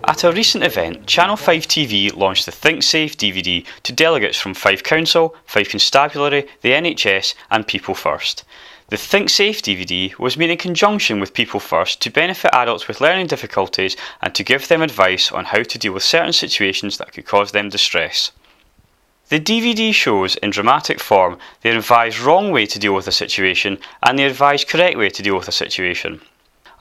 At a recent event, Channel Fife TV launched the Think Safe DVD to delegates from Fife Council, Fife Constabulary, the NHS and People First. The Think Safe DVD was made in conjunction with People First to benefit adults with learning difficulties and to give them advice on how to deal with certain situations that could cause them distress. The DVD shows in dramatic form the advised wrong way to deal with a situation and the advised correct way to deal with a situation.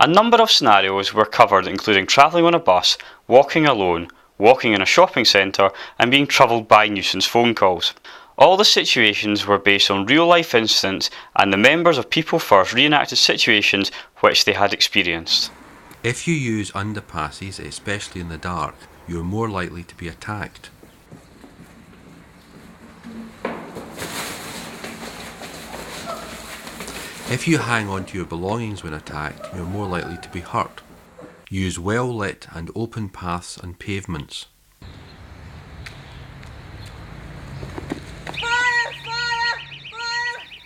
A number of scenarios were covered, including travelling on a bus, walking alone, walking in a shopping centre and being troubled by nuisance phone calls. All the situations were based on real-life incidents and the members of People First reenacted situations which they had experienced. If you use underpasses, especially in the dark, you are more likely to be attacked. If you hang on to your belongings when attacked, you are more likely to be hurt. Use well-lit and open paths and pavements.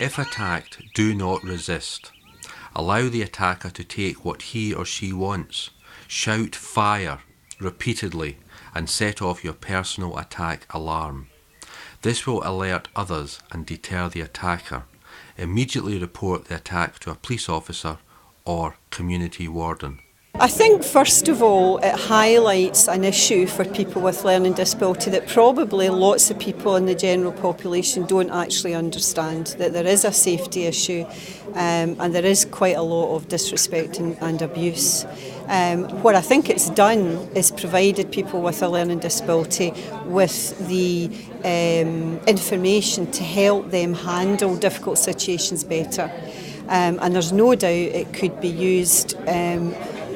If attacked, do not resist. Allow the attacker to take what he or she wants. Shout "fire" repeatedly and set off your personal attack alarm. This will alert others and deter the attacker. Immediately report the attack to a police officer or community warden. I think first of all it highlights an issue for people with learning disability that probably lots of people in the general population don't actually understand, that there is a safety issue and there is quite a lot of disrespect and abuse. What I think it's done is provided people with a learning disability with the information to help them handle difficult situations better. And there's no doubt it could be used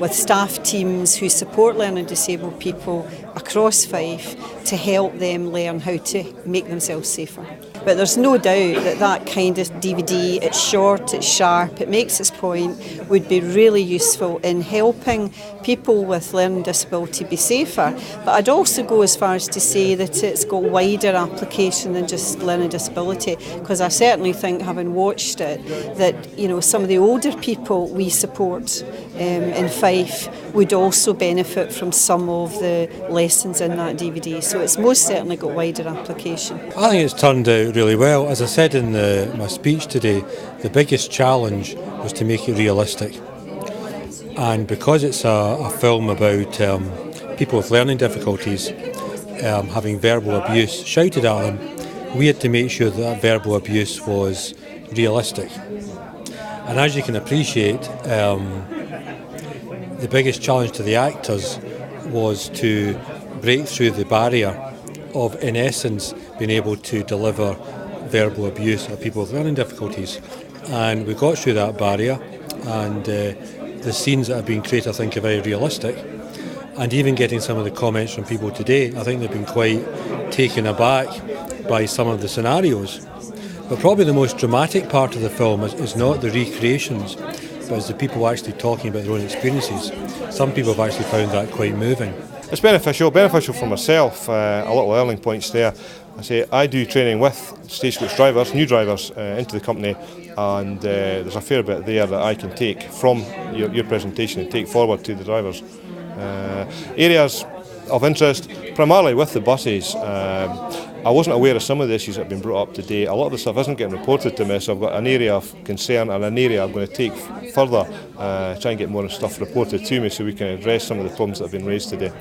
with staff teams who support learning disabled people across Fife to help them learn how to make themselves safer. But there's no doubt that that kind of DVD, it's short, it's sharp, it makes its point, would be really useful in helping people with learning disability be safer. But I'd also go as far as to say that it's got wider application than just learning disability, because I certainly think, having watched it, that some of the older people we support in Fife would also benefit from some of the lessons in that DVD. So it's most certainly got wider application. I think it's turned out really well. As I said in my speech today, the biggest challenge was to make it realistic. And because it's a film about people with learning difficulties having verbal abuse shouted at them, we had to make sure that verbal abuse was realistic. And as you can appreciate, the biggest challenge to the actors was to break through the barrier of, in essence, being able to deliver verbal abuse of people with learning difficulties. And we got through that barrier, and the scenes that have been created, I think, are very realistic. And even getting some of the comments from people today, I think they've been quite taken aback by some of the scenarios. But probably the most dramatic part of the film is not the recreations, but it's the people actually talking about their own experiences. Some people have actually found that quite moving. It's beneficial for myself. A lot of learning points there. I do training with stagecoach drivers, new drivers into the company, and there's a fair bit there that I can take from your presentation and take forward to the drivers. Areas of interest, primarily with the buses. I wasn't aware of some of the issues that have been brought up today. A lot of the stuff isn't getting reported to me, so I've got an area of concern and an area I'm going to take further, try and get more stuff reported to me so we can address some of the problems that have been raised today.